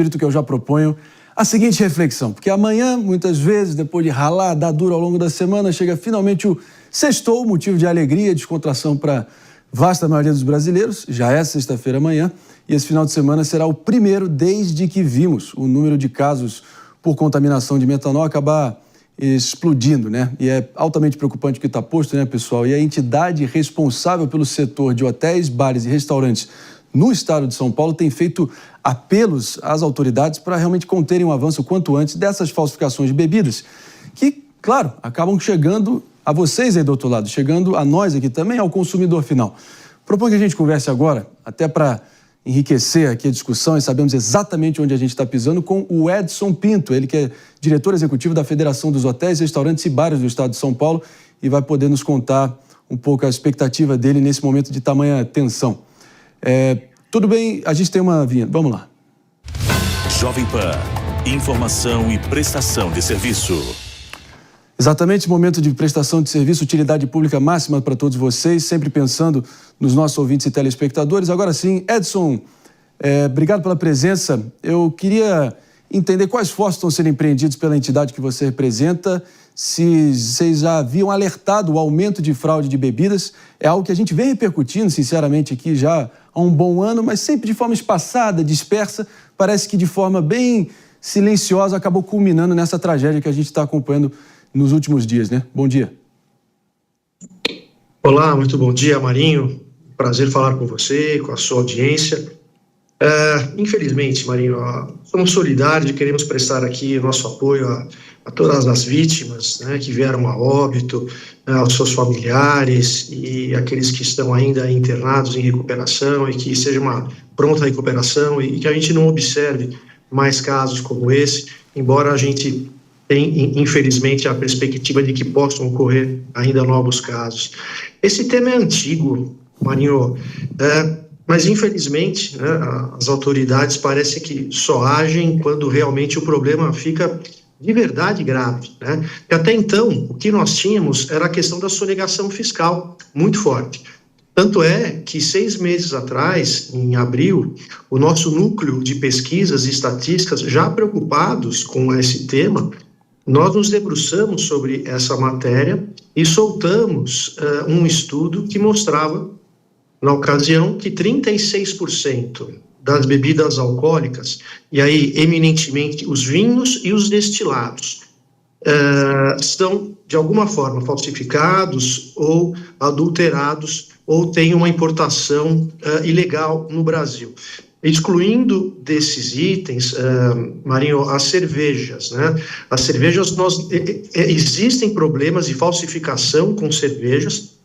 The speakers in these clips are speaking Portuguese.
espírito que eu já proponho a seguinte reflexão, porque amanhã, muitas vezes, depois de ralar, dar duro ao longo da semana, chega finalmente o sextou, motivo de alegria e descontração para a vasta maioria dos brasileiros. Já é sexta-feira amanhã e esse final de semana será o primeiro desde que vimos o número de casos por contaminação de metanol acabar explodindo, né? E é altamente preocupante o que está posto, né, pessoal? E a entidade responsável pelo setor de hotéis, bares e restaurantes no estado de São Paulo tem feito apelos às autoridades para realmente conterem um avanço o quanto antes dessas falsificações de bebidas, que, claro, acabam chegando a vocês aí do outro lado, chegando a nós aqui também, ao consumidor final. Proponho que a gente converse agora, até para enriquecer aqui a discussão e sabemos exatamente onde a gente está pisando, com o Edson Pinto, ele que é diretor executivo da Federação dos Hotéis, Restaurantes e Bares do estado de São Paulo e vai poder nos contar um pouco a expectativa dele nesse momento de tamanha tensão. Tudo bem, a gente tem uma vinheta, vamos lá. Jovem Pan, informação e prestação de serviço. Exatamente, momento de prestação de serviço, utilidade pública máxima para todos vocês, sempre pensando nos nossos ouvintes e telespectadores. Agora sim, Edson, obrigado pela presença. Eu queria entender quais esforços estão sendo empreendidos pela entidade que você representa, se vocês já haviam alertado o aumento de fraude de bebidas. É algo que a gente vem repercutindo, sinceramente, aqui já há um bom ano, mas sempre de forma espaçada, dispersa, parece que de forma bem silenciosa acabou culminando nessa tragédia que a gente está acompanhando nos últimos dias, né? Bom dia. Olá, muito bom dia, Marinho. Prazer falar com você, com a sua audiência. Infelizmente, Marinho, somos solidários e queremos prestar aqui o nosso apoio a todas as vítimas, né, que vieram a óbito, aos seus familiares e aqueles que estão ainda internados em recuperação e que seja uma pronta recuperação e que a gente não observe mais casos como esse, embora a gente tem, infelizmente, a perspectiva de que possam ocorrer ainda novos casos. Esse tema é antigo, Marinho, mas, infelizmente, né, as autoridades parecem que só agem quando realmente o problema fica de verdade grave, né? E até então, o que nós tínhamos era a questão da sonegação fiscal, muito forte. Tanto é que 6 meses atrás, em abril, o nosso núcleo de pesquisas e estatísticas, já preocupados com esse tema, nós nos debruçamos sobre essa matéria e soltamos um estudo que mostrava, na ocasião, que 36% das bebidas alcoólicas, e aí eminentemente os vinhos e os destilados, são de alguma forma falsificados ou adulterados ou têm uma importação ilegal no Brasil. Excluindo desses itens, Marinho, as cervejas, né? As cervejas, existem problemas de falsificação com cervejas,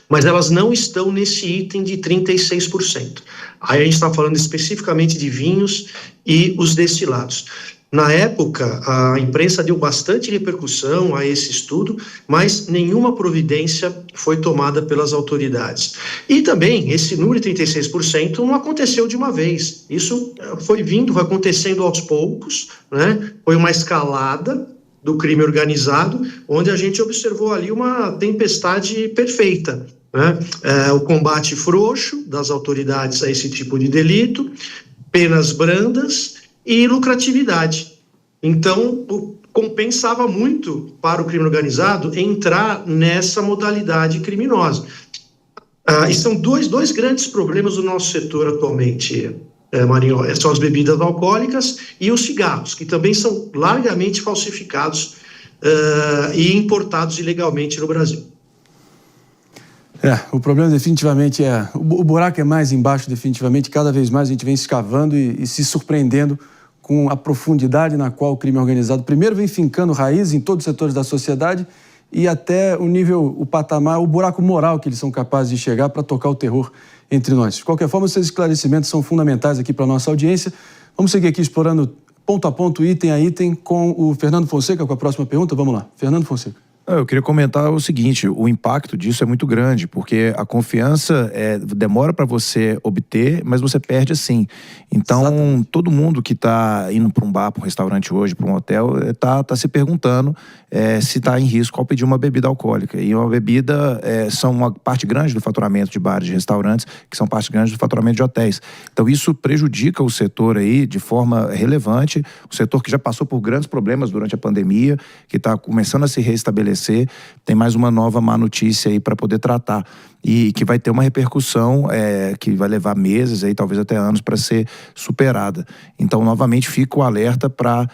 mas elas não estão nesse item de 36%. Aí a gente está falando especificamente de vinhos e os destilados. Na época, a imprensa deu bastante repercussão a esse estudo, mas nenhuma providência foi tomada pelas autoridades. E também, esse número de 36% não aconteceu de uma vez. Isso foi acontecendo aos poucos, né? Foi uma escalada do crime organizado, onde a gente observou ali uma tempestade perfeita, né? O combate frouxo das autoridades a esse tipo de delito, penas brandas e lucratividade. Então, compensava muito para o crime organizado entrar nessa modalidade criminosa. E são dois grandes problemas do nosso setor atualmente, Marinho, são as bebidas alcoólicas e os cigarros, que também são largamente falsificados e importados ilegalmente no Brasil. O problema definitivamente o buraco é mais embaixo definitivamente, cada vez mais a gente vem escavando e se surpreendendo com a profundidade na qual o crime organizado primeiro vem fincando raízes em todos os setores da sociedade e até o nível, o patamar, o buraco moral que eles são capazes de chegar para tocar o terror entre nós. De qualquer forma, esses esclarecimentos são fundamentais aqui para a nossa audiência. Vamos seguir aqui explorando ponto a ponto, item a item, com o Fernando Fonseca, com a próxima pergunta. Vamos lá, Fernando Fonseca. Eu queria comentar o seguinte, o impacto disso é muito grande, porque a confiança demora para você obter, mas você perde assim. Então, exatamente, todo mundo que está indo para um bar, para um restaurante hoje, para um hotel, tá se perguntando se está em risco ao pedir uma bebida alcoólica. E uma bebida são uma parte grande do faturamento de bares e restaurantes, que são parte grande do faturamento de hotéis. Então, isso prejudica o setor aí de forma relevante, o setor que já passou por grandes problemas durante a pandemia, que está começando a se restabelecer. Tem mais uma nova má notícia aí para poder tratar e que vai ter uma repercussão que vai levar meses, aí, talvez até anos, para ser superada. Então, novamente, fica o alerta para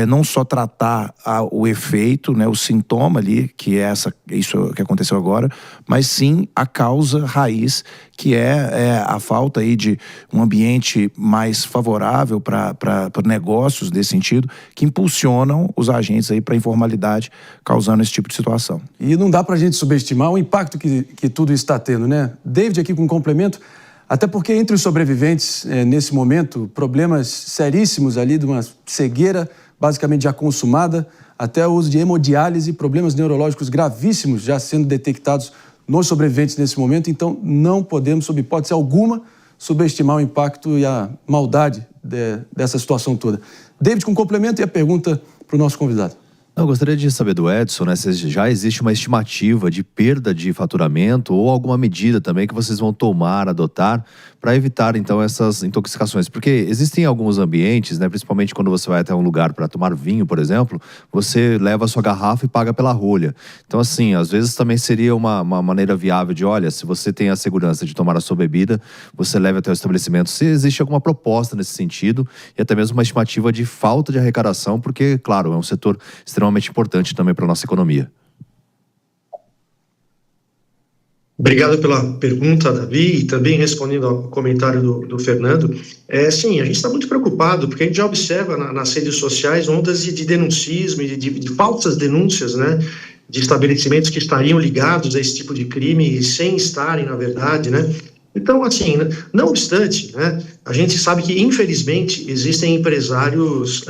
não só tratar o efeito, né, o sintoma ali, que é isso que aconteceu agora, mas sim a causa raiz, que é a falta aí de um ambiente mais favorável para negócios nesse sentido, que impulsionam os agentes aí para a informalidade, causando esse tipo de situação. E não dá para a gente subestimar o impacto que tudo isso está tendo, né? David, aqui com um complemento, até porque entre os sobreviventes, nesse momento, problemas seríssimos ali de uma cegueira basicamente já consumada, até o uso de hemodiálise, problemas neurológicos gravíssimos já sendo detectados nos sobreviventes nesse momento. Então, não podemos, sob hipótese alguma, subestimar o impacto e a maldade dessa situação toda. David, com complemento e a pergunta para o nosso convidado. Eu gostaria de saber do Edson, né, se já existe uma estimativa de perda de faturamento ou alguma medida também que vocês vão tomar, adotar, para evitar, então, essas intoxicações. Porque existem alguns ambientes, né, principalmente quando você vai até um lugar para tomar vinho, por exemplo, você leva a sua garrafa e paga pela rolha. Então, assim, às vezes também seria uma maneira viável de, olha, se você tem a segurança de tomar a sua bebida, você leva até o estabelecimento. Se existe alguma proposta nesse sentido e até mesmo uma estimativa de falta de arrecadação, porque, claro, é um setor extremamente importante também para a nossa economia. Obrigado pela pergunta, Davi, e também respondendo ao comentário do Fernando. Sim, a gente está muito preocupado, porque a gente já observa nas redes sociais ondas de denuncismo e de falsas denúncias, né, de estabelecimentos que estariam ligados a esse tipo de crime sem estarem, na verdade, né. Então, assim, não obstante, né, a gente sabe que, infelizmente, existem empresários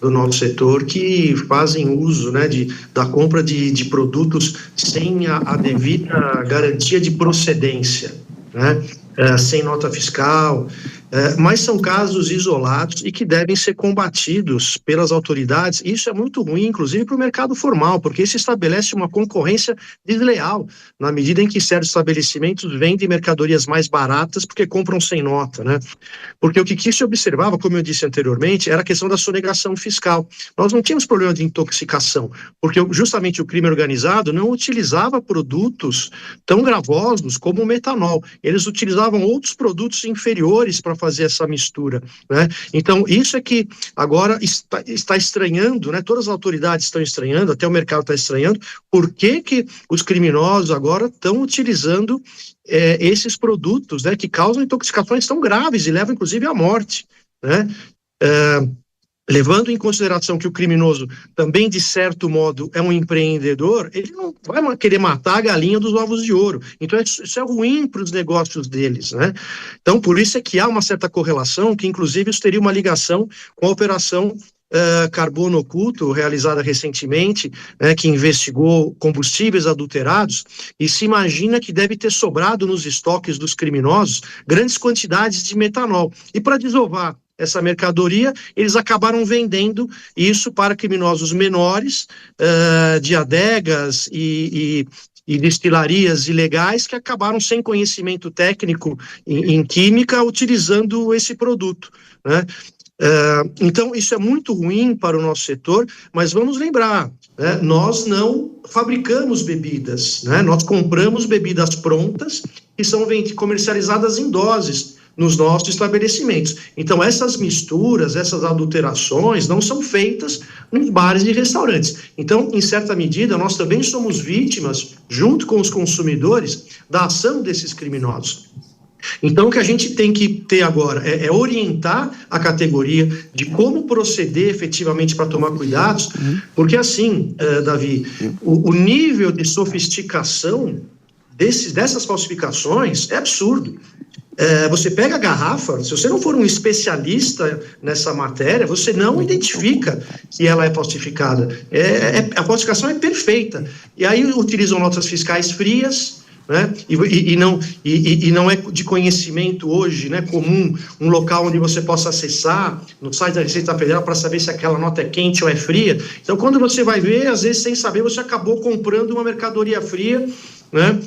do nosso setor que fazem uso, né, da compra de produtos sem a devida garantia de procedência, né, sem nota fiscal, mas são casos isolados e que devem ser combatidos pelas autoridades. Isso é muito ruim, inclusive, para o mercado formal, porque isso estabelece uma concorrência desleal, na medida em que certos estabelecimentos vendem mercadorias mais baratas porque compram sem nota, né? Porque o que se observava, como eu disse anteriormente, era a questão da sonegação fiscal. Nós não tínhamos problema de intoxicação, porque justamente o crime organizado não utilizava produtos tão gravosos como o metanol. Eles utilizavam outros produtos inferiores para fazer essa mistura, né? Então, isso é que agora está estranhando, né? Todas as autoridades estão estranhando, até o mercado está estranhando, por que os criminosos agora estão utilizando esses produtos, né, que causam intoxicações tão graves e levam, inclusive, à morte, né? Levando em consideração que o criminoso também, de certo modo, é um empreendedor, ele não vai querer matar a galinha dos ovos de ouro. Então, isso é ruim para os negócios deles, né? Então, por isso é que há uma certa correlação, que inclusive isso teria uma ligação com a operação Carbono Oculto, realizada recentemente, né, que investigou combustíveis adulterados, e se imagina que deve ter sobrado nos estoques dos criminosos grandes quantidades de metanol. E para desovar essa mercadoria, eles acabaram vendendo isso para criminosos menores, de adegas e destilarias ilegais, que acabaram sem conhecimento técnico em química, utilizando esse produto, né? Então, isso é muito ruim para o nosso setor, mas vamos lembrar, né, nós não fabricamos bebidas, né? Nós compramos bebidas prontas que são comercializadas em doses nos nossos estabelecimentos. Então, essas misturas, essas adulterações não são feitas nos bares e restaurantes. Então, em certa medida, nós também somos vítimas, junto com os consumidores, da ação desses criminosos. Então, o que a gente tem que ter agora é orientar a categoria de como proceder efetivamente para tomar cuidados, porque assim, Davi, o nível de sofisticação dessas falsificações é absurdo. você pega a garrafa, se você não for um especialista nessa matéria, você não identifica que ela é falsificada. A falsificação é perfeita. E aí utilizam notas fiscais frias, né? E não é de conhecimento hoje, né, comum, um local onde você possa acessar no site da Receita Federal para saber se aquela nota é quente ou é fria. Então, quando você vai ver, às vezes, sem saber, você acabou comprando uma mercadoria fria, né?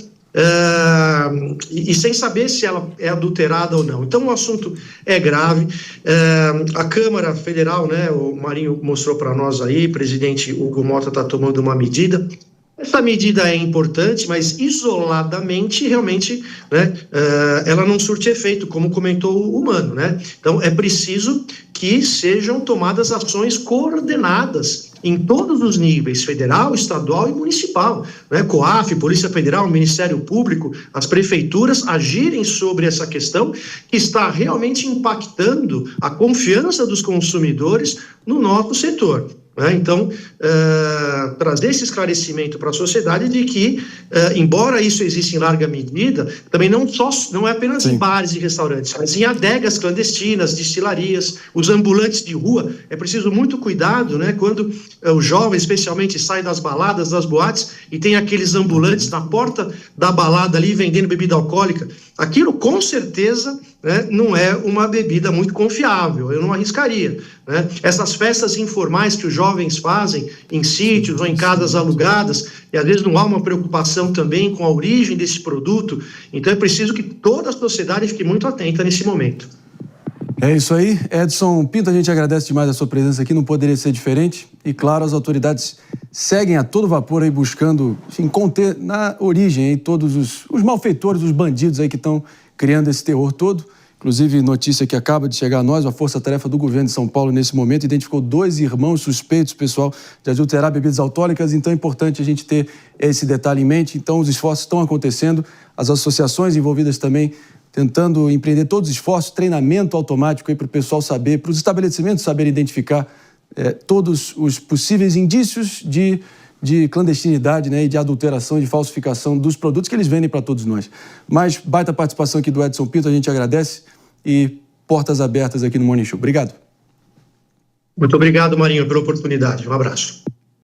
E sem saber se ela é adulterada ou não. Então o assunto é grave. A Câmara Federal, né, o Marinho mostrou para nós aí, o presidente Hugo Mota está tomando uma medida. Essa medida é importante, mas isoladamente, realmente, né, ela não surte efeito, como comentou o Mano, né? Então é preciso que sejam tomadas ações coordenadas em todos os níveis, federal, estadual e municipal, né? COAF, Polícia Federal, Ministério Público, as prefeituras agirem sobre essa questão que está realmente impactando a confiança dos consumidores no nosso setor. Então, trazer esse esclarecimento para a sociedade de que, embora isso exista em larga medida, também não é apenas em bares e restaurantes, mas em adegas clandestinas, destilarias, os ambulantes de rua. É preciso muito cuidado, né, quando o jovem, especialmente, sai das baladas, das boates, e tem aqueles ambulantes na porta da balada ali vendendo bebida alcoólica. Aquilo, com certeza, né, não é uma bebida muito confiável, eu não arriscaria, né? Essas festas informais que os jovens fazem em sítios ou em casas alugadas, e às vezes não há uma preocupação também com a origem desse produto, então é preciso que toda a sociedade fique muito atenta nesse momento. É isso aí. Edson Pinto, a gente agradece demais a sua presença aqui, não poderia ser diferente. E claro, as autoridades seguem a todo vapor aí buscando, enfim, conter na origem aí todos os malfeitores, os bandidos aí que estão criando esse terror todo. Inclusive, notícia que acaba de chegar a nós, a Força-Tarefa do Governo de São Paulo, nesse momento, identificou 2 irmãos suspeitos, pessoal, de adulterar bebidas alcoólicas. Então é importante a gente ter esse detalhe em mente. Então os esforços estão acontecendo, as associações envolvidas também tentando empreender todos os esforços, treinamento automático aí para o pessoal saber, para os estabelecimentos saberem identificar todos os possíveis indícios de clandestinidade, né, e de adulteração e de falsificação dos produtos que eles vendem para todos nós. Mas baita participação aqui do Edson Pinto, a gente agradece e portas abertas aqui no Morning Show. Obrigado. Muito obrigado, Marinho, pela oportunidade. Um abraço.